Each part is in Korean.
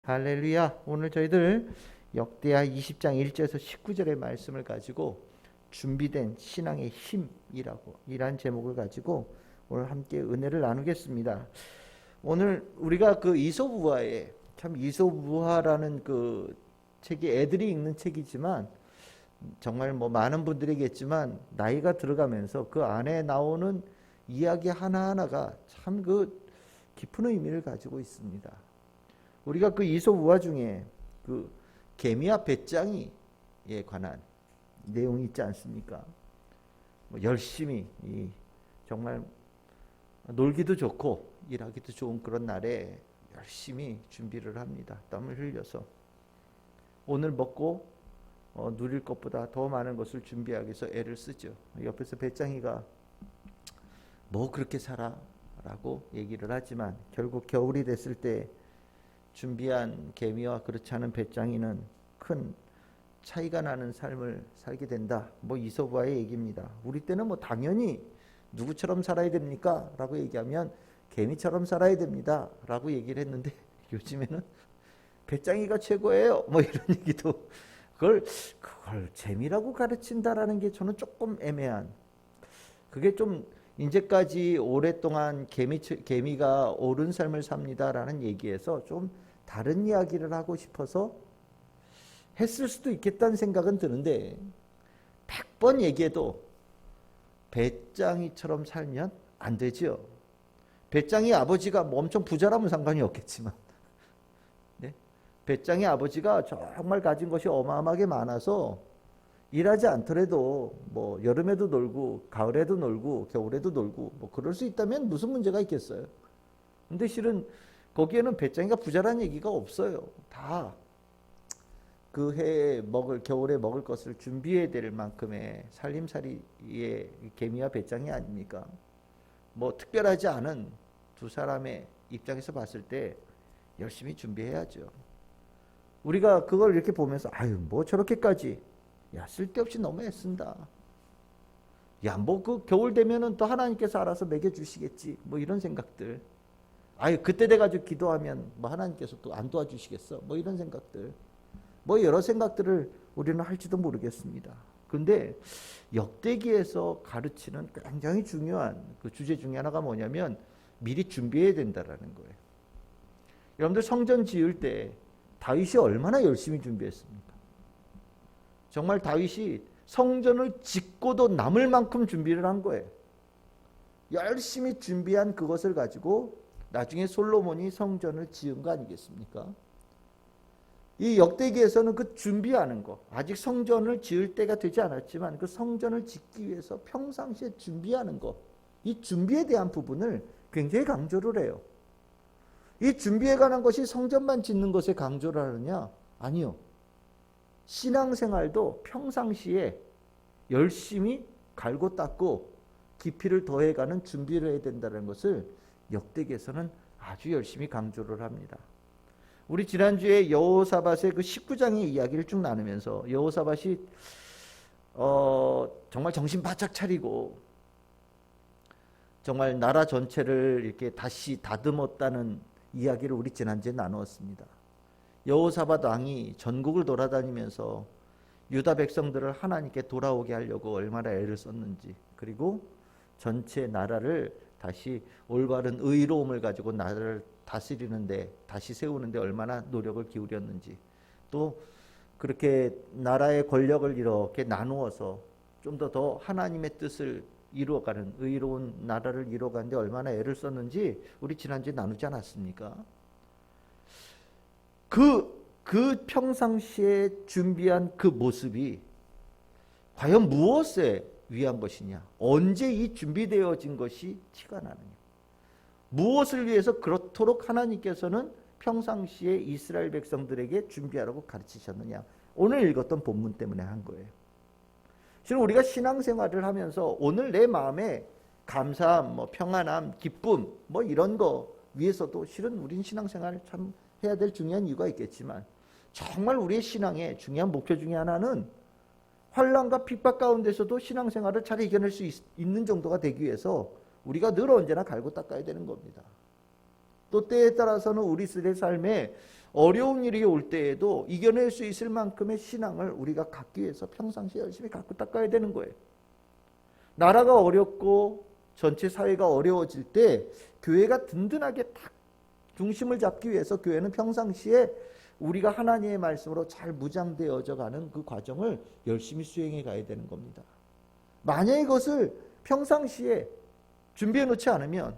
할렐루야. 오늘 저희들 역대하 20장 1절에서 19절의 말씀을 가지고 준비된 신앙의 힘이라고 이러한 제목을 가지고 오늘 함께 은혜를 나누겠습니다. 오늘 우리가 그 이솝우화에 참 이솝우화라는 그 책이 애들이 읽는 책이지만 정말 뭐 많은 분들이겠지만 나이가 들어가면서 그 안에 나오는 이야기 하나하나가 참 그 깊은 의미를 가지고 있습니다. 우리가 그 이솝우화 중에 그 개미와 배짱이에 관한 내용이 있지 않습니까? 뭐 열심히 정말 놀기도 좋고 일하기도 좋은 그런 날에 열심히 준비를 합니다. 땀을 흘려서 오늘 먹고 누릴 것보다 더 많은 것을 준비하기 위해서 애를 쓰죠. 옆에서 배짱이가 뭐 그렇게 살아? 라고 얘기를 하지만 결국 겨울이 됐을 때 준비한 개미와 그렇지 않은 배짱이는 큰 차이가 나는 삶을 살게 된다. 뭐 이솝우화의 얘기입니다. 우리 때는 뭐 당연히 누구처럼 살아야 됩니까? 라고 얘기하면 개미처럼 살아야 됩니다. 라고 얘기를 했는데 요즘에는 배짱이가 최고예요. 뭐 이런 얘기도 그걸 재미라고 가르친다라는 게 저는 조금 애매한. 그게 좀 이제까지 오랫동안 개미가 옳은 삶을 삽니다라는 얘기에서 좀 다른 이야기를 하고 싶어서 했을 수도 있겠다는 생각은 드는데 100번 얘기해도 배짱이처럼 살면 안 되죠. 배짱이 아버지가 뭐 엄청 부자라면 상관이 없겠지만 네? 배짱이 아버지가 정말 가진 것이 어마어마하게 많아서 일하지 않더라도 뭐 여름에도 놀고 가을에도 놀고 겨울에도 놀고 뭐 그럴 수 있다면 무슨 문제가 있겠어요. 근데 실은 거기에는 배짱이가 부자라는 얘기가 없어요. 다 그 해에 겨울에 먹을 것을 준비해야 될 만큼의 살림살이의 개미와 배짱이 아닙니까? 뭐 특별하지 않은 두 사람의 입장에서 봤을 때 열심히 준비해야죠. 우리가 그걸 이렇게 보면서 아유 뭐 저렇게까지 야 쓸데없이 너무 애쓴다. 야 뭐 그 겨울 되면은 또 하나님께서 알아서 먹여주시겠지. 뭐 이런 생각들. 아유 그때 돼가지고 기도하면 뭐 하나님께서 또 안 도와주시겠어. 뭐 이런 생각들. 뭐 여러 생각들을 우리는 할지도 모르겠습니다. 근데 역대기에서 가르치는 굉장히 중요한 그 주제 중에 하나가 뭐냐면 미리 준비해야 된다라는 거예요. 여러분들 성전 지을 때 다윗이 얼마나 열심히 준비했습니까? 정말 다윗이 성전을 짓고도 남을 만큼 준비를 한 거예요. 열심히 준비한 그것을 가지고 나중에 솔로몬이 성전을 지은 거 아니겠습니까? 이 역대기에서는 그 준비하는 거, 아직 성전을 지을 때가 되지 않았지만 그 성전을 짓기 위해서 평상시에 준비하는 거, 이 준비에 대한 부분을 굉장히 강조를 해요. 이 준비에 관한 것이 성전만 짓는 것에 강조를 하느냐? 아니요. 신앙생활도 평상시에 열심히 갈고 닦고 깊이를 더해가는 준비를 해야 된다는 것을 역대기에서는 아주 열심히 강조를 합니다. 우리 지난주에 여호사밧의 그 19장의 이야기를 쭉 나누면서 여호사밧이 정말 정신 바짝 차리고 정말 나라 전체를 이렇게 다시 다듬었다는 이야기를 우리 지난주에 나누었습니다. 여호사밧 왕이 전국을 돌아다니면서 유다 백성들을 하나님께 돌아오게 하려고 얼마나 애를 썼는지, 그리고 전체 나라를 다시 올바른 의로움을 가지고 나라를 다스리는데, 다시 세우는데 얼마나 노력을 기울였는지, 또 그렇게 나라의 권력을 이렇게 나누어서 좀 더 하나님의 뜻을 이루어가는 의로운 나라를 이루어가는데 얼마나 애를 썼는지 우리 지난주에 나누지 않았습니까? 그 평상시에 준비한 그 모습이 과연 무엇에 위한 것이냐? 언제 이 준비되어진 것이 티가 나느냐? 무엇을 위해서 그렇도록 하나님께서는 평상시에 이스라엘 백성들에게 준비하라고 가르치셨느냐? 오늘 읽었던 본문 때문에 한 거예요. 지금 우리가 신앙생활을 하면서 오늘 내 마음에 감사함, 뭐 평안함, 기쁨, 뭐 이런 거 위해서도 실은 우린 신앙생활을 참 해야 될 중요한 이유가 있겠지만 정말 우리의 신앙의 중요한 목표 중에 하나는 환난과 핍박 가운데서도 신앙생활을 잘 이겨낼 수 있는 정도가 되기 위해서 우리가 늘 언제나 갈고 닦아야 되는 겁니다. 또 때에 따라서는 우리들의 삶에 어려운 일이 올 때에도 이겨낼 수 있을 만큼의 신앙을 우리가 갖기 위해서 평상시에 열심히 갖고 닦아야 되는 거예요. 나라가 어렵고 전체 사회가 어려워질 때 교회가 든든하게 딱 중심을 잡기 위해서 교회는 평상시에 우리가 하나님의 말씀으로 잘 무장되어져 가는 그 과정을 열심히 수행해 가야 되는 겁니다. 만약에 이것을 평상시에 준비해 놓지 않으면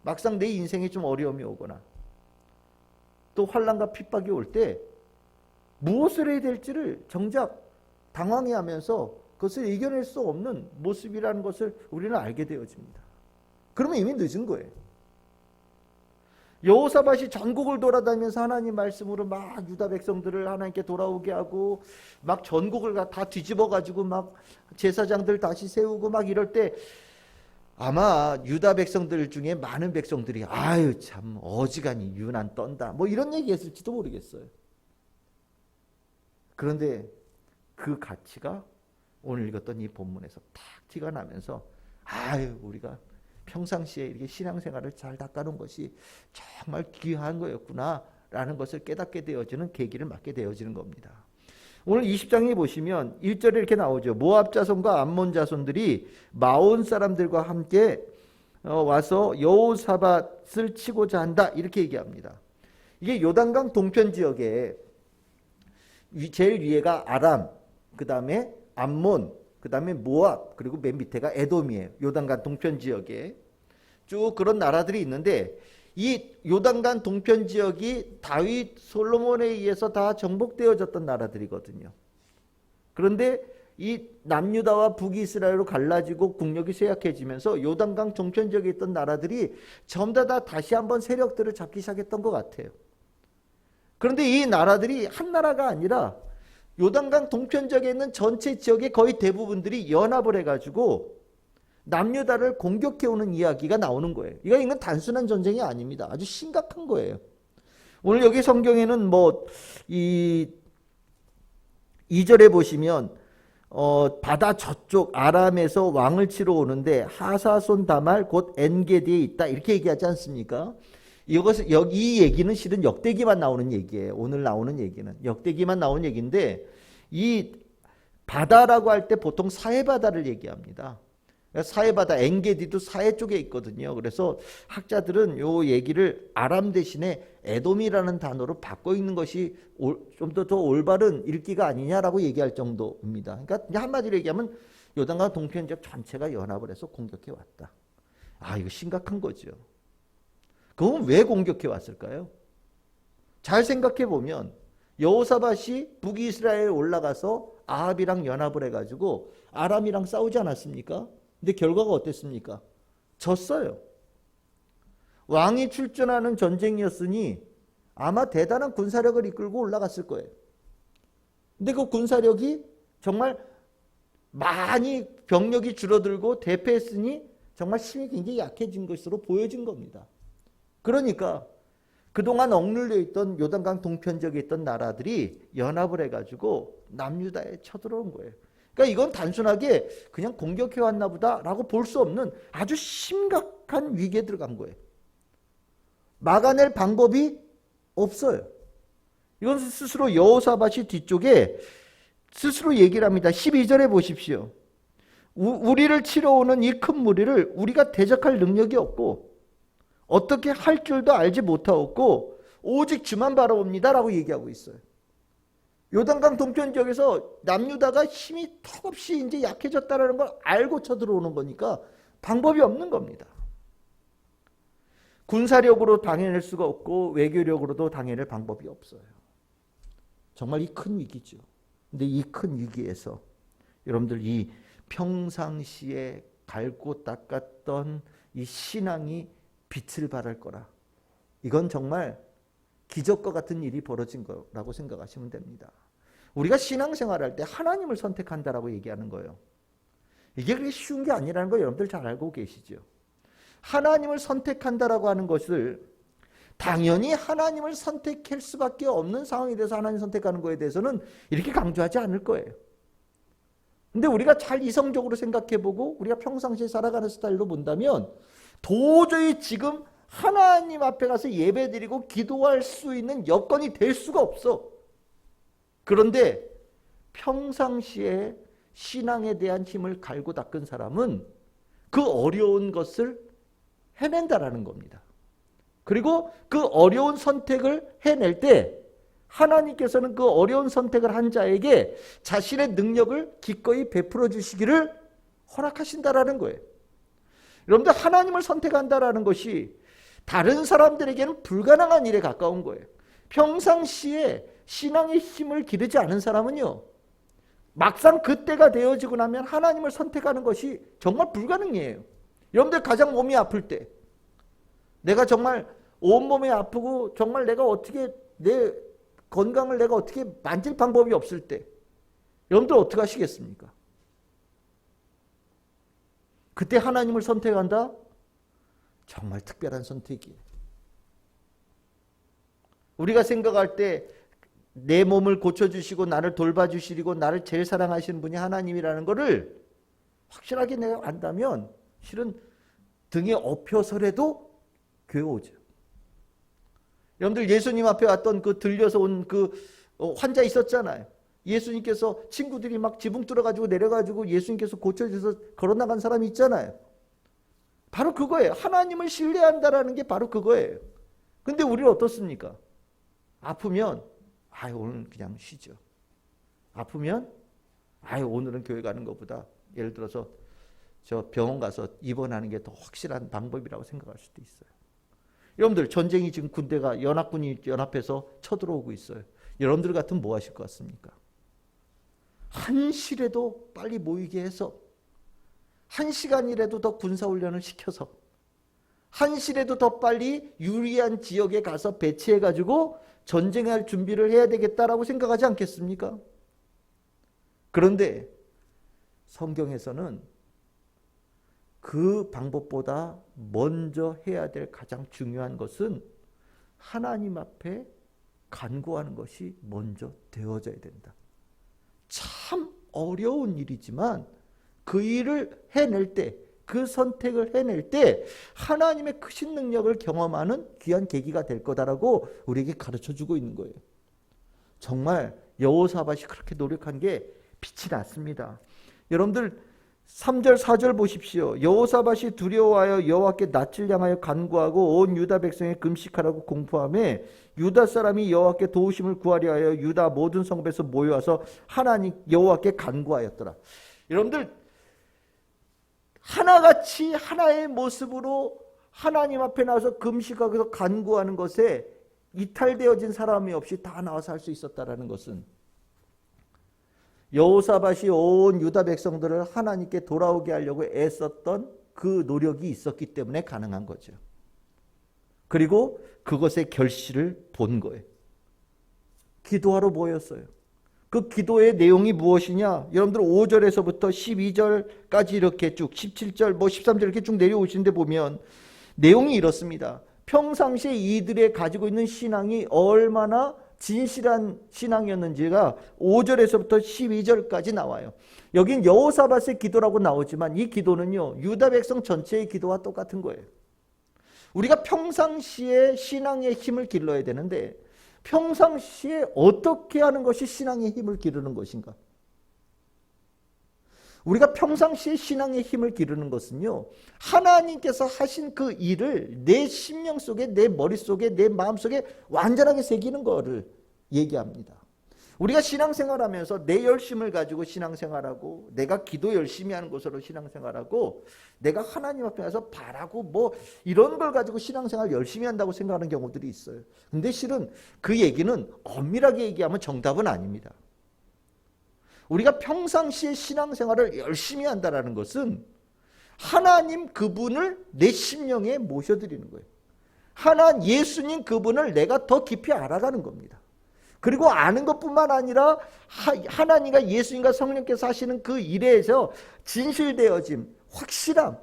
막상 내 인생에 좀 어려움이 오거나 또 환난과 핍박이 올 때 무엇을 해야 될지를 정작 당황해하면서 그것을 이겨낼 수 없는 모습이라는 것을 우리는 알게 되어집니다. 그러면 이미 늦은 거예요. 여호사밧이 전국을 돌아다니면서 하나님 말씀으로 막 유다 백성들을 하나님께 돌아오게 하고 막 전국을 다 뒤집어 가지고 막 제사장들 다시 세우고 막 이럴 때 아마 유다 백성들 중에 많은 백성들이 아유 참 어지간히 유난 떤다 뭐 이런 얘기했을지도 모르겠어요. 그런데 그 가치가 오늘 읽었던 이 본문에서 탁 티가 나면서 아유 우리가 평상시에 이렇게 신앙생활을 잘 닦아놓은 것이 정말 귀한 거였구나 라는 것을 깨닫게 되어지는 계기를 맞게 되어지는 겁니다. 오늘 20장에 보시면 1절에 이렇게 나오죠. 모압 자손과 암몬 자손들이 마온 사람들과 함께 와서 여호사밧을 치고자 한다 이렇게 얘기합니다. 이게 요단강 동편 지역에 제일 위에가 아람, 그 다음에 암몬, 그 다음에 모압, 그리고 맨 밑에가 에돔이에요. 요단강 동편 지역에 쭉 그런 나라들이 있는데 이 요단강 동편 지역이 다윗, 솔로몬에 의해서 다 정복되어졌던 나라들이거든요. 그런데 이 남유다와 북이스라엘로 갈라지고 국력이 쇠약해지면서 요단강 동편 지역에 있던 나라들이 전부 다 다시 한번 세력들을 잡기 시작했던 것 같아요. 그런데 이 나라들이 한 나라가 아니라 요단강 동편 지역에 있는 전체 지역의 거의 대부분들이 연합을 해가지고 남유다를 공격해오는 이야기가 나오는 거예요. 이건 단순한 전쟁이 아닙니다. 아주 심각한 거예요. 오늘 여기 성경에는 이 2절에 보시면 바다 저쪽 아람에서 왕을 치러 오는데 하사손 다말 곧 엔게디에 있다 이렇게 얘기하지 않습니까? 이 얘기는 실은 역대기만 나오는 얘기예요. 오늘 나오는 얘기는 역대기만 나오는 얘기인데 이 바다라고 할 때 보통 사해바다를 얘기합니다. 사해바다 엔게디도 사해 쪽에 있거든요. 그래서 학자들은 이 얘기를 아람 대신에 에돔이라는 단어로 바꿔 읽는 것이 좀 더 올바른 읽기가 아니냐라고 얘기할 정도입니다. 그러니까 한마디로 얘기하면 요단강 동편 지역 전체가 연합을 해서 공격해 왔다. 아 이거 심각한 거죠. 그건 왜 공격해 왔을까요? 잘 생각해 보면 여호사밧이 북이스라엘에 올라가서 아합이랑 연합을 해가지고 아람이랑 싸우지 않았습니까? 근데 결과가 어땠습니까? 졌어요. 왕이 출전하는 전쟁이었으니 아마 대단한 군사력을 이끌고 올라갔을 거예요. 근데 그 군사력이 정말 많이 병력이 줄어들고 대패했으니 정말 힘이 굉장히 약해진 것으로 보여진 겁니다. 그러니까 그동안 억눌려 있던 요단강 동편 지역에 있던 나라들이 연합을 해가지고 남유다에 쳐들어온 거예요. 그러니까 이건 단순하게 그냥 공격해 왔나 보다라고 볼 수 없는 아주 심각한 위기에 들어간 거예요. 막아낼 방법이 없어요. 이건 스스로 여호사밧이 뒤쪽에 스스로 얘기를 합니다. 12절에 보십시오. 우리를 치러 오는 이 큰 무리를 우리가 대적할 능력이 없고 어떻게 할 줄도 알지 못하였고 오직 주만 바라봅니다 라고 얘기하고 있어요. 요단강 동편 지역에서 남유다가 힘이 턱없이 이제 약해졌다는 걸 알고 쳐들어오는 거니까 방법이 없는 겁니다. 군사력으로 당해낼 수가 없고 외교력으로도 당해낼 방법이 없어요. 정말 이 큰 위기죠. 근데 이 큰 위기에서 여러분들 이 평상시에 갈고 닦았던 이 신앙이 빛을 발할 거라. 이건 정말 기적과 같은 일이 벌어진 거라고 생각하시면 됩니다. 우리가 신앙생활할 때 하나님을 선택한다라고 얘기하는 거예요. 이게 그렇게 쉬운 게 아니라는 거 여러분들 잘 알고 계시죠. 하나님을 선택한다라고 하는 것을 당연히 하나님을 선택할 수밖에 없는 상황에 대해서 하나님 선택하는 거에 대해서는 이렇게 강조하지 않을 거예요. 근데 우리가 잘 이성적으로 생각해보고 우리가 평상시에 살아가는 스타일로 본다면 도저히 지금 하나님 앞에 가서 예배드리고 기도할 수 있는 여건이 될 수가 없어. 그런데 평상시에 신앙에 대한 힘을 갈고 닦은 사람은 그 어려운 것을 해낸다라는 겁니다. 그리고 그 어려운 선택을 해낼 때 하나님께서는 그 어려운 선택을 한 자에게 자신의 능력을 기꺼이 베풀어 주시기를 허락하신다라는 거예요. 여러분들, 하나님을 선택한다라는 것이 다른 사람들에게는 불가능한 일에 가까운 거예요. 평상시에 신앙의 힘을 기르지 않은 사람은요, 막상 그때가 되어지고 나면 하나님을 선택하는 것이 정말 불가능해요. 여러분들, 가장 몸이 아플 때, 내가 정말 온몸이 아프고 정말 내가 어떻게 내 건강을 내가 어떻게 만질 방법이 없을 때 여러분들 어떻게 하시겠습니까? 그때 하나님을 선택한다? 정말 특별한 선택이에요. 우리가 생각할 때 내 몸을 고쳐주시고 나를 돌봐주시고 나를 제일 사랑하시는 분이 하나님이라는 것을 확실하게 내가 안다면 실은 등에 엎혀서라도 교회 오죠. 여러분들, 예수님 앞에 왔던 그 들려서 온 그 환자 있었잖아요. 예수님께서 친구들이 막 지붕 뚫어가지고 내려가지고 예수님께서 고쳐주셔서 걸어나간 사람이 있잖아요. 바로 그거예요. 하나님을 신뢰한다라는 게 바로 그거예요. 근데 우리는 어떻습니까? 아프면 오늘 그냥 쉬죠. 아프면 오늘은 교회 가는 것보다 예를 들어서 저 병원 가서 입원하는 게 더 확실한 방법이라고 생각할 수도 있어요. 여러분들, 전쟁이 지금 군대가 연합군이 연합해서 쳐들어오고 있어요. 여러분들 같으면 뭐 하실 것 같습니까? 한시라도 빨리 모이게 해서 1시간이라도 더 군사훈련을 시켜서 1시라도 더 빨리 유리한 지역에 가서 배치해가지고 전쟁할 준비를 해야 되겠다라고 생각하지 않겠습니까? 그런데 성경에서는 그 방법보다 먼저 해야 될 가장 중요한 것은 하나님 앞에 간구하는 것이 먼저 되어져야 된다. 참 어려운 일이지만 그 일을 해낼 때, 그 선택을 해낼 때 하나님의 크신 능력을 경험하는 귀한 계기가 될 거다라고 우리에게 가르쳐주고 있는 거예요. 정말 여호사밧이 그렇게 노력한 게 빛이 났습니다. 여러분들, 3절 4절 보십시오. 여호사밧이 두려워하여 여호와께 낯을 향하여 간구하고 온 유다 백성에 금식하라고 공포하며 유다 사람이 여호와께 도우심을 구하려 하여 유다 모든 성읍에서 모여와서 하나님 여호와께 간구하였더라. 여러분들, 하나같이 하나의 모습으로 하나님 앞에 나와서 금식하고 간구하는 것에 이탈되어진 사람이 없이 다 나와서 할 수 있었다라는 것은 여호사밧이 온 유다 백성들을 하나님께 돌아오게 하려고 애썼던 그 노력이 있었기 때문에 가능한 거죠. 그리고 그것의 결실을 본 거예요. 기도하러 모였어요. 그 기도의 내용이 무엇이냐? 여러분들 5절에서부터 12절까지 이렇게 쭉 17절 13절 이렇게 쭉 내려오시는데 보면 내용이 이렇습니다. 평상시에 이들의 가지고 있는 신앙이 얼마나 진실한 신앙이었는지가 5절에서부터 12절까지 나와요. 여긴 여호사밧의 기도라고 나오지만 이 기도는요, 유다 백성 전체의 기도와 똑같은 거예요. 우리가 평상시에 신앙의 힘을 길러야 되는데 평상시에 어떻게 하는 것이 신앙의 힘을 기르는 것인가? 우리가 평상시에 신앙의 힘을 기르는 것은요, 하나님께서 하신 그 일을 내 심령 속에, 내 머릿속에, 내 마음속에 완전하게 새기는 거를 얘기합니다. 우리가 신앙생활하면서 내 열심을 가지고 신앙생활하고 내가 기도 열심히 하는 것으로 신앙생활하고 내가 하나님 앞에 가서 바라고 뭐 이런 걸 가지고 신앙생활 열심히 한다고 생각하는 경우들이 있어요. 근데 실은 그 얘기는 엄밀하게 얘기하면 정답은 아닙니다. 우리가 평상시에 신앙생활을 열심히 한다는 것은 하나님 그분을 내 심령에 모셔드리는 거예요. 예수님 그분을 내가 더 깊이 알아가는 겁니다. 그리고 아는 것뿐만 아니라 하나님과 예수님과 성령께서 하시는 그 일에서 진실되어짐, 확실함,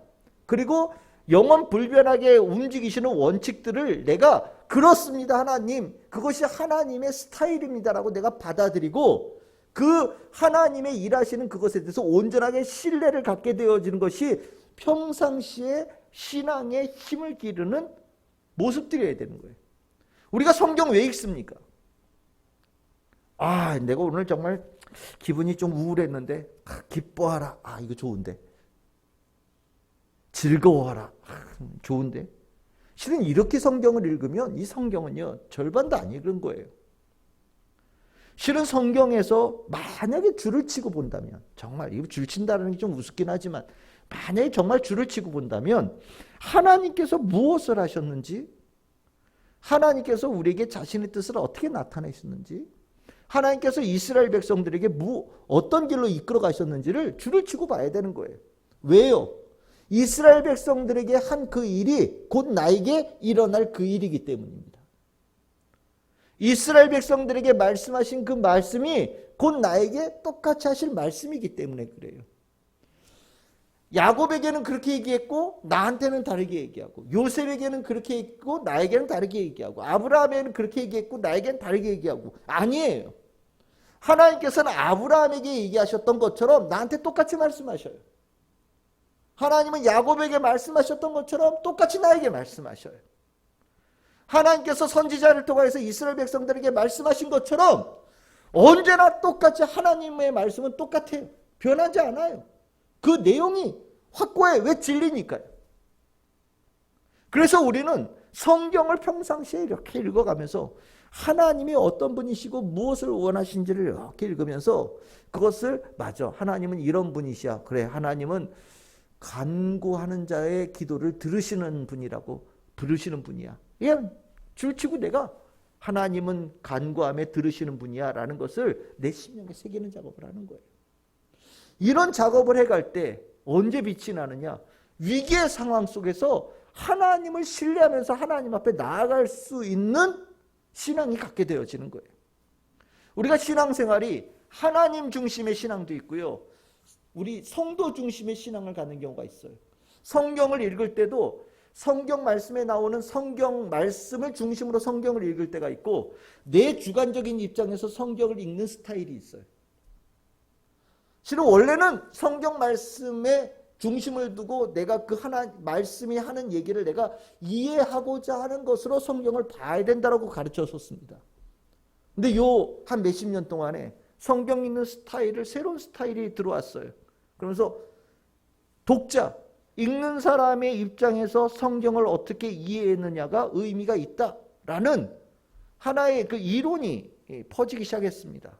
그리고 영원 불변하게 움직이시는 원칙들을 내가 그렇습니다 하나님, 그것이 하나님의 스타일입니다라고 내가 받아들이고 그 하나님의 일하시는 그것에 대해서 온전하게 신뢰를 갖게 되어지는 것이 평상시에 신앙의 힘을 기르는 모습 드려야 되는 거예요. 우리가 성경 왜 읽습니까? 아, 내가 오늘 정말 기분이 좀 우울했는데 기뻐하라. 아, 이거 좋은데. 즐거워하라. 아, 좋은데. 실은 이렇게 성경을 읽으면 이 성경은요, 절반도 안 읽은 거예요. 실은 성경에서 만약에 줄을 치고 본다면, 정말 이거 줄 친다는 게 좀 우습긴 하지만 만약에 정말 줄을 치고 본다면 하나님께서 무엇을 하셨는지, 하나님께서 우리에게 자신의 뜻을 어떻게 나타내셨는지, 하나님께서 이스라엘 백성들에게 어떤 길로 이끌어 가셨는지를 줄을 치고 봐야 되는 거예요. 왜요? 이스라엘 백성들에게 한 그 일이 곧 나에게 일어날 그 일이기 때문입니다. 이스라엘 백성들에게 말씀하신 그 말씀이 곧 나에게 똑같이 하실 말씀이기 때문에 그래요. 야곱에게는 그렇게 얘기했고 나한테는 다르게 얘기하고, 요셉에게는 그렇게 했고 나에게는 다르게 얘기하고, 아브라함에게는 그렇게 얘기했고 나에게는 다르게 얘기하고. 아니에요. 하나님께서는 아브라함에게 얘기하셨던 것처럼 나한테 똑같이 말씀하셔요. 하나님은 야곱에게 말씀하셨던 것처럼 똑같이 나에게 말씀하셔요. 하나님께서 선지자를 통해서 이스라엘 백성들에게 말씀하신 것처럼 언제나 똑같이 하나님의 말씀은 똑같아요. 변하지 않아요. 그 내용이 확고해요. 왜? 진리니까요. 그래서 우리는 성경을 평상시에 이렇게 읽어가면서 하나님이 어떤 분이시고 무엇을 원하신지를 이렇게 읽으면서 그것을, 맞아, 하나님은 이런 분이시야. 그래, 하나님은 간구하는 자의 기도를 들으시는 분이라고, 부르시는 분이야. 그냥 줄치고 내가 하나님은 간구함에 들으시는 분이야 라는 것을 내 심령에 새기는 작업을 하는 거예요. 이런 작업을 해갈 때 언제 빛이 나느냐? 위기의 상황 속에서 하나님을 신뢰하면서 하나님 앞에 나아갈 수 있는 신앙이 갖게 되어지는 거예요. 우리가 신앙생활이 하나님 중심의 신앙도 있고요, 우리 성도 중심의 신앙을 갖는 경우가 있어요. 성경을 읽을 때도 성경 말씀에 나오는 성경 말씀을 중심으로 성경을 읽을 때가 있고, 내 주관적인 입장에서 성경을 읽는 스타일이 있어요. 실은 원래는 성경 말씀에 중심을 두고 내가 그 말씀이 하는 얘기를 내가 이해하고자 하는 것으로 성경을 봐야 된다고 가르쳤었습니다. 근데 요 한 몇십 년 동안에 성경 읽는 스타일을, 새로운 스타일이 들어왔어요. 그러면서 독자, 읽는 사람의 입장에서 성경을 어떻게 이해했느냐가 의미가 있다라는 하나의 그 이론이 퍼지기 시작했습니다.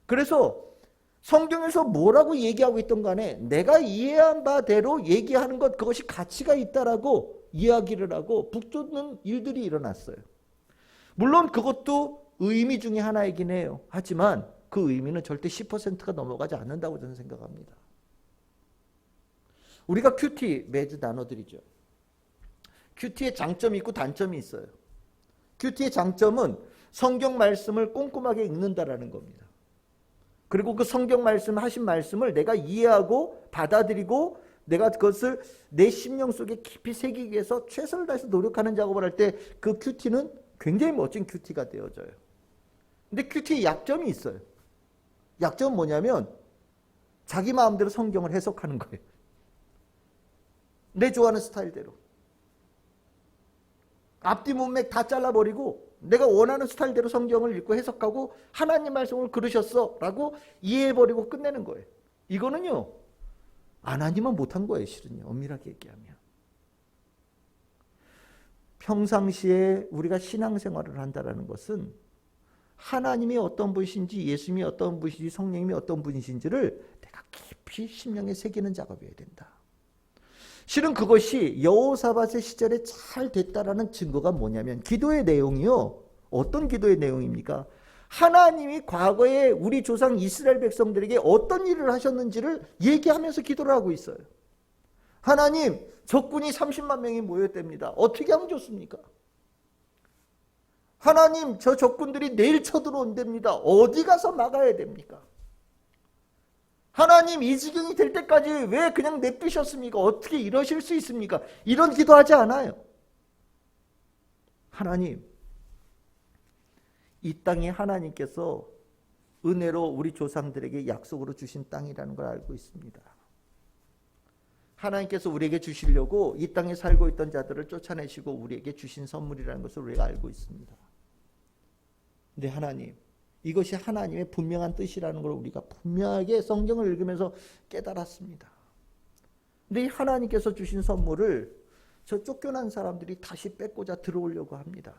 그래서 성경에서 뭐라고 얘기하고 있던 간에 내가 이해한 바대로 얘기하는 것, 그것이 가치가 있다라고 이야기를 하고 북돋는 일들이 일어났어요. 물론 그것도 의미 중에 하나이긴 해요. 하지만 그 의미는 절대 10%가 넘어가지 않는다고 저는 생각합니다. 우리가 큐티 매주 나눠드리죠. 큐티의 장점이 있고 단점이 있어요. 큐티의 장점은 성경 말씀을 꼼꼼하게 읽는다라는 겁니다. 그리고 그 성경 말씀 하신 말씀을 내가 이해하고 받아들이고 내가 그것을 내 심령 속에 깊이 새기기 위해서 최선을 다해서 노력하는 작업을 할 때 그 큐티는 굉장히 멋진 큐티가 되어져요. 근데 큐티의 약점이 있어요. 약점은 뭐냐면 자기 마음대로 성경을 해석하는 거예요. 내 좋아하는 스타일대로. 앞뒤 문맥 다 잘라버리고 내가 원하는 스타일대로 성경을 읽고 해석하고 하나님 말씀을 그러셨어 라고 이해해버리고 끝내는 거예요. 이거는요, 하나님은 못한 거예요. 실은요, 엄밀하게 얘기하면. 평상시에 우리가 신앙생활을 한다는 것은 하나님이 어떤 분이신지, 예수님이 어떤 분이신지, 성령님이 어떤 분이신지를 내가 깊이 심령에 새기는 작업이어야 된다. 실은 그것이 여호사밧의 시절에 잘 됐다라는 증거가 뭐냐면 기도의 내용이요. 어떤 기도의 내용입니까? 하나님이 과거에 우리 조상 이스라엘 백성들에게 어떤 일을 하셨는지를 얘기하면서 기도를 하고 있어요. 하나님, 적군이 30만 명이 모였답니다. 어떻게 하면 좋습니까? 하나님, 저 적군들이 내일 쳐들어온답니다. 어디 가서 막아야 됩니까? 하나님, 이 지경이 될 때까지 왜 그냥 냅두셨습니까? 어떻게 이러실 수 있습니까? 이런 기도하지 않아요. 하나님, 이 땅이 하나님께서 은혜로 우리 조상들에게 약속으로 주신 땅이라는 걸 알고 있습니다. 하나님께서 우리에게 주시려고 이 땅에 살고 있던 자들을 쫓아내시고 우리에게 주신 선물이라는 것을 우리가 알고 있습니다. 근데 하나님, 이것이 하나님의 분명한 뜻이라는 걸 우리가 분명하게 성경을 읽으면서 깨달았습니다. 근데 이 하나님께서 주신 선물을 저 쫓겨난 사람들이 다시 뺏고자 들어오려고 합니다.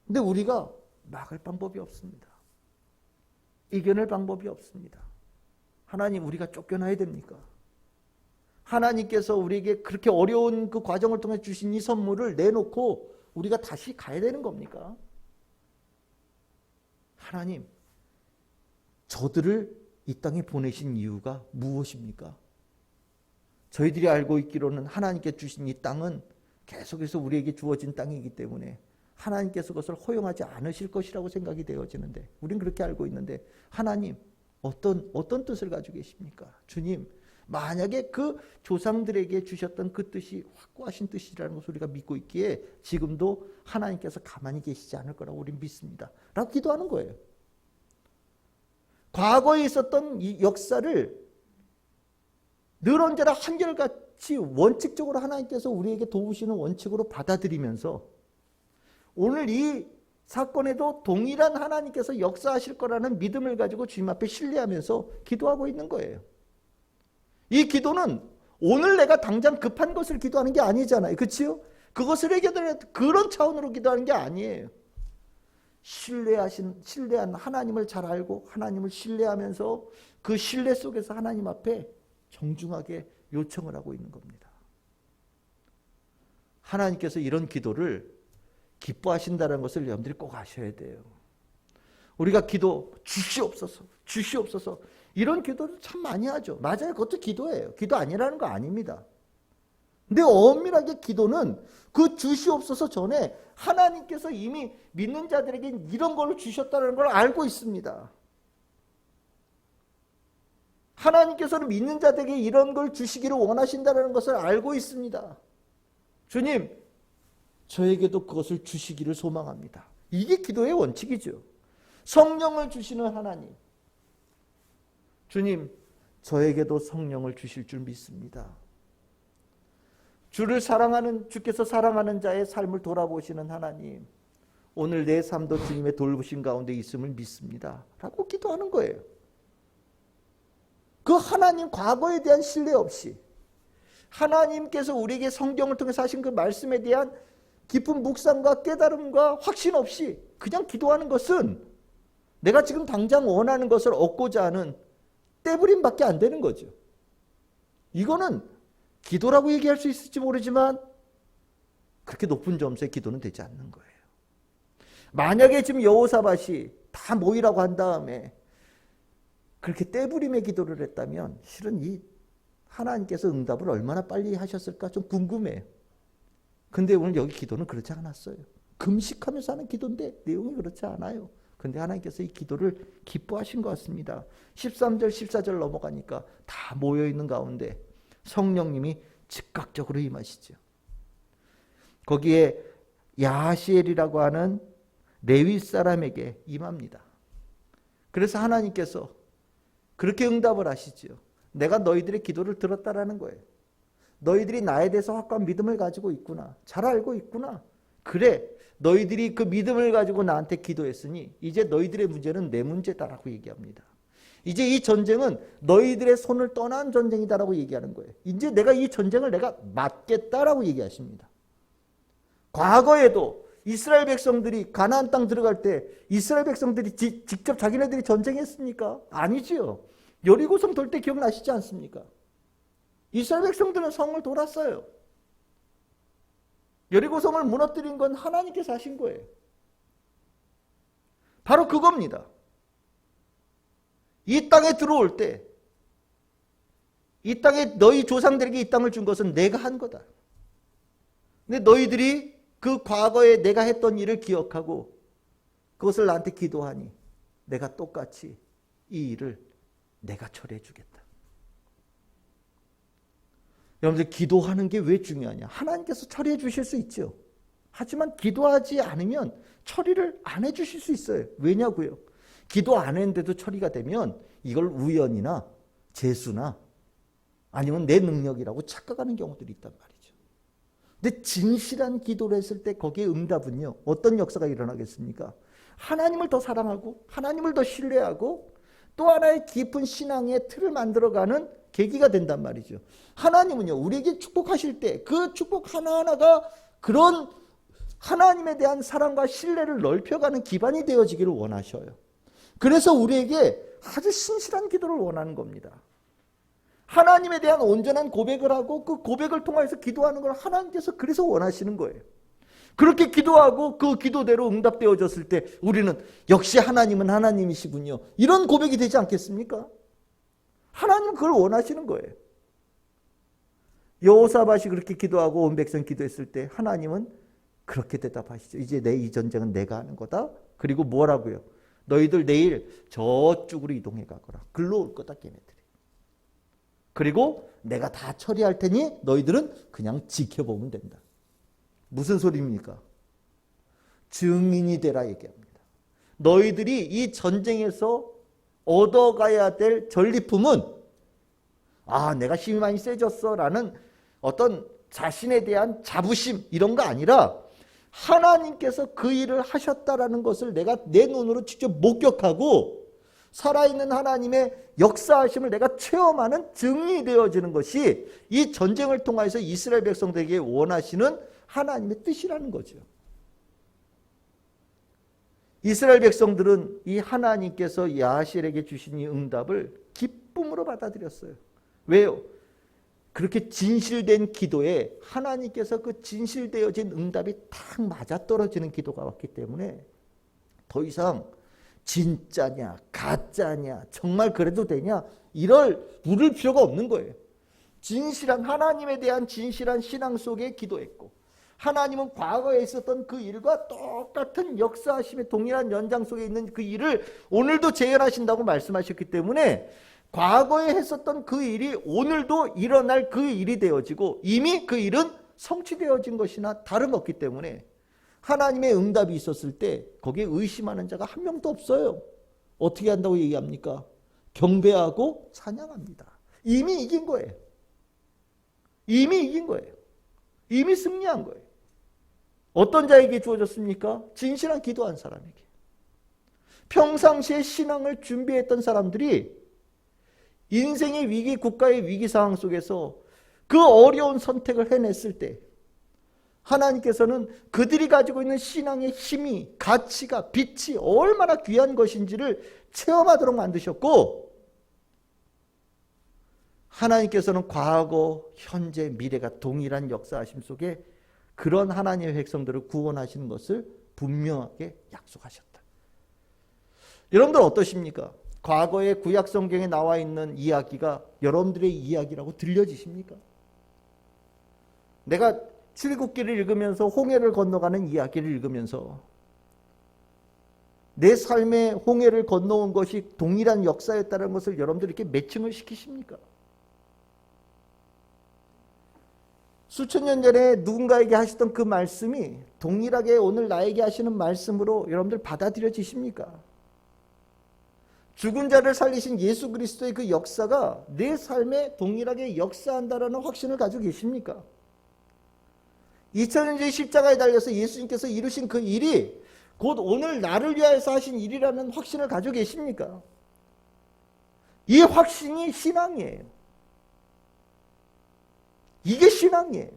근데 우리가 막을 방법이 없습니다. 이겨낼 방법이 없습니다. 하나님, 우리가 쫓겨나야 됩니까? 하나님께서 우리에게 그렇게 어려운 그 과정을 통해 주신 이 선물을 내놓고 우리가 다시 가야 되는 겁니까? 하나님, 저들을 이 땅에 보내신 이유가 무엇입니까? 저희들이 알고 있기로는 하나님께 주신 이 땅은 계속해서 우리에게 주어진 땅이기 때문에 하나님께서 그것을 허용하지 않으실 것이라고 생각이 되어지는데, 우린 그렇게 알고 있는데, 하나님, 어떤 뜻을 가지고 계십니까? 주님, 만약에 그 조상들에게 주셨던 그 뜻이 확고하신 뜻이라는 것을 우리가 믿고 있기에 지금도 하나님께서 가만히 계시지 않을 거라고 우린 믿습니다. 라고 기도하는 거예요. 과거에 있었던 이 역사를 늘 언제나 한결같이 원칙적으로 하나님께서 우리에게 도우시는 원칙으로 받아들이면서 오늘 이 사건에도 동일한 하나님께서 역사하실 거라는 믿음을 가지고 주님 앞에 신뢰하면서 기도하고 있는 거예요. 이 기도는 오늘 내가 당장 급한 것을 기도하는 게 아니잖아요. 그렇지요? 그것을 해결하는 그런 차원으로 기도하는 게 아니에요. 신뢰한 하나님을 잘 알고 하나님을 신뢰하면서 그 신뢰 속에서 하나님 앞에 정중하게 요청을 하고 있는 겁니다. 하나님께서 이런 기도를 기뻐하신다는 것을 여러분들이 꼭 아셔야 돼요. 우리가 기도 주시옵소서, 주시옵소서 이런 기도를 참 많이 하죠. 맞아요. 그것도 기도예요. 기도 아니라는 거 아닙니다. 근데 엄밀하게 기도는 그 주시옵소서 전에 하나님께서 이미 믿는 자들에게 이런 걸 주셨다는 걸 알고 있습니다. 하나님께서는 믿는 자들에게 이런 걸 주시기를 원하신다는 것을 알고 있습니다. 주님, 저에게도 그것을 주시기를 소망합니다. 이게 기도의 원칙이죠. 성령을 주시는 하나님. 주님, 저에게도 성령을 주실 줄 믿습니다. 주께서 사랑하는 자의 삶을 돌아보시는 하나님, 오늘 내 삶도 주님의 돌보심 가운데 있음을 믿습니다. 라고 기도하는 거예요. 그 하나님 과거에 대한 신뢰 없이 하나님께서 우리에게 성경을 통해서 하신 그 말씀에 대한 깊은 묵상과 깨달음과 확신 없이 그냥 기도하는 것은 내가 지금 당장 원하는 것을 얻고자 하는 떼부림밖에 안 되는 거죠. 이거는 기도라고 얘기할 수 있을지 모르지만 그렇게 높은 점수의 기도는 되지 않는 거예요. 만약에 지금 여호사밧이 다 모이라고 한 다음에 그렇게 떼부림의 기도를 했다면 실은 이 하나님께서 응답을 얼마나 빨리 하셨을까 좀 궁금해요. 근데 오늘 여기 기도는 그렇지 않았어요. 금식하면서 하는 기도인데 내용이 그렇지 않아요. 근데 하나님께서 이 기도를 기뻐하신 것 같습니다. 13절 14절 넘어가니까 다 모여있는 가운데 성령님이 즉각적으로 임하시죠. 거기에 야하시엘이라고 하는 레위 사람에게 임합니다. 그래서 하나님께서 그렇게 응답을 하시죠. 내가 너희들의 기도를 들었다라는 거예요. 너희들이 나에 대해서 확고한 믿음을 가지고 있구나. 잘 알고 있구나. 그래, 너희들이 그 믿음을 가지고 나한테 기도했으니 이제 너희들의 문제는 내 문제다라고 얘기합니다. 이제 이 전쟁은 너희들의 손을 떠난 전쟁이다라고 얘기하는 거예요. 이제 내가 이 전쟁을 내가 맡겠다라고 얘기하십니다. 과거에도 이스라엘 백성들이 가나안 땅 들어갈 때 이스라엘 백성들이 직접 자기네들이 전쟁했습니까? 아니지요. 여리고성 돌 때 기억나시지 않습니까? 이스라엘 백성들은 성을 돌았어요. 여리고성을 무너뜨린 건 하나님께서 하신 거예요. 바로 그겁니다. 이 땅에 들어올 때 이 땅에 너희 조상들에게 이 땅을 준 것은 내가 한 거다. 근데 너희들이 그 과거에 내가 했던 일을 기억하고 그것을 나한테 기도하니 내가 똑같이 이 일을 내가 처리해 주겠다. 여러분들 기도하는 게 왜 중요하냐? 하나님께서 처리해 주실 수 있죠. 하지만 기도하지 않으면 처리를 안 해 주실 수 있어요. 왜냐고요? 기도 안 했는데도 처리가 되면 이걸 우연이나 재수나 아니면 내 능력이라고 착각하는 경우들이 있단 말이죠. 근데 진실한 기도를 했을 때 거기에 응답은요, 어떤 역사가 일어나겠습니까? 하나님을 더 사랑하고 하나님을 더 신뢰하고 또 하나의 깊은 신앙의 틀을 만들어가는 계기가 된단 말이죠. 하나님은요, 우리에게 축복하실 때 그 축복 하나하나가 그런 하나님에 대한 사랑과 신뢰를 넓혀가는 기반이 되어지기를 원하셔요. 그래서 우리에게 아주 신실한 기도를 원하는 겁니다. 하나님에 대한 온전한 고백을 하고 그 고백을 통해서 기도하는 걸 하나님께서 그래서 원하시는 거예요. 그렇게 기도하고 그 기도대로 응답되어졌을 때 우리는 역시 하나님은 하나님이시군요, 이런 고백이 되지 않겠습니까? 하나님은 그걸 원하시는 거예요. 여호사밧이 그렇게 기도하고 온 백성 기도했을 때 하나님은 그렇게 대답하시죠. 이제 내 이 전쟁은 내가 하는 거다. 그리고 뭐라고요? 너희들 내일 저쪽으로 이동해 가거라. 글로 올 거다 걔네들이. 그리고 내가 다 처리할 테니 너희들은 그냥 지켜보면 된다. 무슨 소리입니까? 증인이 되라 얘기합니다. 너희들이 이 전쟁에서 얻어가야 될 전리품은 내가 힘이 많이 세졌어 라는 어떤 자신에 대한 자부심 이런 거 아니라 하나님께서 그 일을 하셨다라는 것을 내가 내 눈으로 직접 목격하고 살아있는 하나님의 역사하심을 내가 체험하는 증인이 되어지는 것이 이 전쟁을 통해서 이스라엘 백성들에게 원하시는 하나님의 뜻이라는 거죠. 이스라엘 백성들은 이 하나님께서 야하실에게 주신 이 응답을 기쁨으로 받아들였어요. 왜요? 그렇게 진실된 기도에 하나님께서 그 진실되어진 응답이 딱 맞아떨어지는 기도가 왔기 때문에 더 이상 진짜냐 가짜냐 정말 그래도 되냐 물을 필요가 없는 거예요. 진실한 하나님에 대한 진실한 신앙 속에 기도했고, 하나님은 과거에 있었던 그 일과 똑같은 역사하심의 동일한 연장 속에 있는 그 일을 오늘도 재현하신다고 말씀하셨기 때문에 과거에 했었던 그 일이 오늘도 일어날 그 일이 되어지고 이미 그 일은 성취되어진 것이나 다름없기 때문에 하나님의 응답이 있었을 때 거기에 의심하는 자가 한 명도 없어요. 어떻게 한다고 얘기합니까? 경배하고 찬양합니다. 이미 이긴 거예요. 이미 이긴 거예요. 이미 승리한 거예요. 어떤 자에게 주어졌습니까? 진실한 기도한 사람에게. 평상시에 신앙을 준비했던 사람들이 인생의 위기, 국가의 위기 상황 속에서 그 어려운 선택을 해냈을 때 하나님께서는 그들이 가지고 있는 신앙의 힘이, 가치가, 빛이 얼마나 귀한 것인지를 체험하도록 만드셨고, 하나님께서는 과거, 현재, 미래가 동일한 역사하심 속에 그런 하나님의 백성들을 구원하시는 것을 분명하게 약속하셨다. 여러분들 어떠십니까? 과거의 구약 성경에 나와 있는 이야기가 여러분들의 이야기라고 들려지십니까? 내가 출애굽기를 읽으면서 홍해를 건너가는 이야기를 읽으면서 내 삶의 홍해를 건너온 것이 동일한 역사였다는 것을 여러분들 이렇게 매칭을 시키십니까? 수천 년 전에 누군가에게 하셨던 그 말씀이 동일하게 오늘 나에게 하시는 말씀으로 여러분들 받아들여지십니까? 죽은 자를 살리신 예수 그리스도의 그 역사가 내 삶에 동일하게 역사한다라는 확신을 가지고 계십니까? 2000년 전 십자가에 달려서 예수님께서 이루신 그 일이 곧 오늘 나를 위하여서 하신 일이라는 확신을 가지고 계십니까? 이 확신이 신앙이에요. 이게 신앙이에요.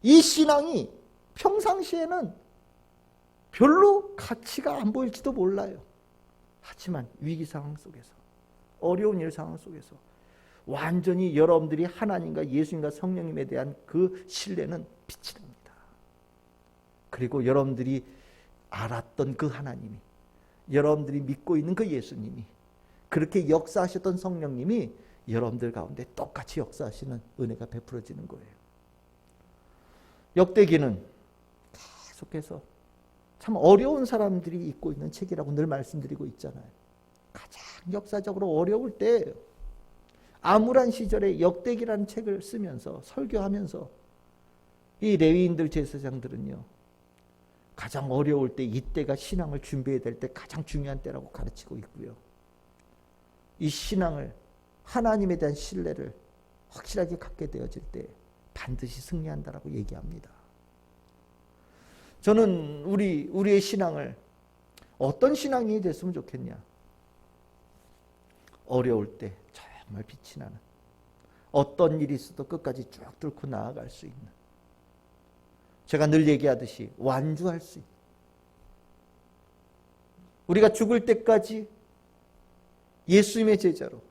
이 신앙이 평상시에는 별로 가치가 안 보일지도 몰라요. 하지만 위기 상황 속에서, 어려운 일 상황 속에서 완전히 여러분들이 하나님과 예수님과 성령님에 대한 그 신뢰는 빛이 납니다. 그리고 여러분들이 알았던 그 하나님이, 여러분들이 믿고 있는 그 예수님이, 그렇게 역사하셨던 성령님이 여러분들 가운데 똑같이 역사하시는 은혜가 베풀어지는 거예요. 역대기는 계속해서 참 어려운 사람들이 읽고 있는 책이라고 늘 말씀드리고 있잖아요. 가장 역사적으로 어려울 때 암울한 시절에 역대기라는 책을 쓰면서 설교하면서 이 레위인들 제사장들은요, 가장 어려울 때 이때가 신앙을 준비해야 될 때 가장 중요한 때라고 가르치고 있고요. 이 신앙을, 하나님에 대한 신뢰를 확실하게 갖게 되어질 때 반드시 승리한다라고 얘기합니다. 저는 우리의 신앙을 어떤 신앙이 됐으면 좋겠냐? 어려울 때 정말 빛이 나는, 어떤 일이 있어도 끝까지 쭉 뚫고 나아갈 수 있는, 제가 늘 얘기하듯이 완주할 수 있는, 우리가 죽을 때까지 예수님의 제자로,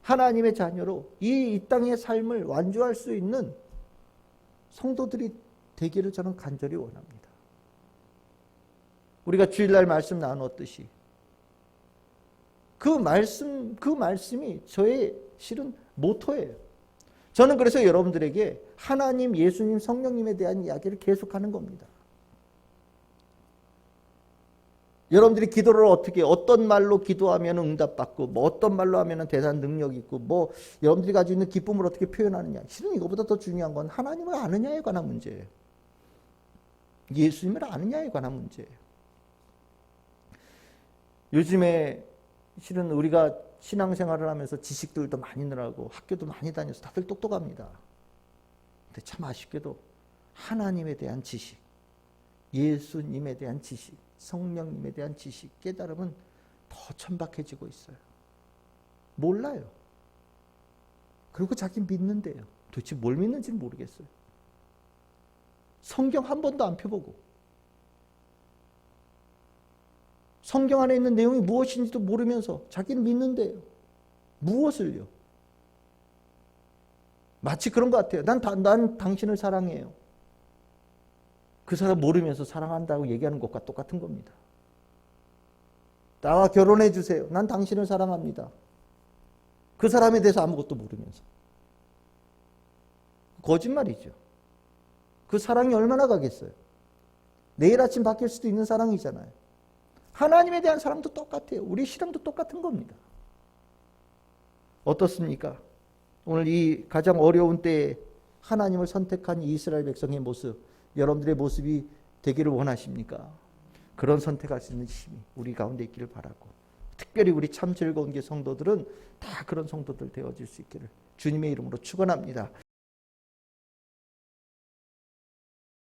하나님의 자녀로 이 땅의 삶을 완주할 수 있는 성도들이 되기를 저는 간절히 원합니다. 우리가 주일날 말씀 나누었듯이 그 말씀이 저의 실은 모토예요. 저는 그래서 여러분들에게 하나님, 예수님, 성령님에 대한 이야기를 계속하는 겁니다. 여러분들이 기도를 어떤 말로 기도하면 응답받고, 어떤 말로 하면 대단한 능력이 있고, 여러분들이 가지고 있는 기쁨을 어떻게 표현하느냐. 실은 이거보다 더 중요한 건 하나님을 아느냐에 관한 문제예요. 예수님을 아느냐에 관한 문제예요. 요즘에 실은 우리가 신앙생활을 하면서 지식들도 많이 늘어나고 학교도 많이 다녀서 다들 똑똑합니다. 근데 참 아쉽게도 하나님에 대한 지식, 예수님에 대한 지식, 성령님에 대한 지식, 깨달음은 더 천박해지고 있어요. 몰라요. 그리고 자기 믿는데요. 도대체 뭘 믿는지는 모르겠어요. 성경 한 번도 안 펴보고, 성경 안에 있는 내용이 무엇인지도 모르면서 자기는 믿는데요. 무엇을요? 마치 그런 것 같아요. 난 당신을 사랑해요. 그 사람 모르면서 사랑한다고 얘기하는 것과 똑같은 겁니다. 나와 결혼해 주세요. 난 당신을 사랑합니다. 그 사람에 대해서 아무것도 모르면서. 거짓말이죠. 그 사랑이 얼마나 가겠어요? 내일 아침 바뀔 수도 있는 사랑이잖아요. 하나님에 대한 사랑도 똑같아요. 우리 신앙도 똑같은 겁니다. 어떻습니까? 오늘 이 가장 어려운 때에 하나님을 선택한 이스라엘 백성의 모습, 여러분들의 모습이 되기를 원하십니까? 그런 선택할 수 있는 힘이 우리 가운데 있기를 바라고, 특별히 우리 참 즐거운 게 성도들은 다 그런 성도들 되어질 수 있기를 주님의 이름으로 축원합니다.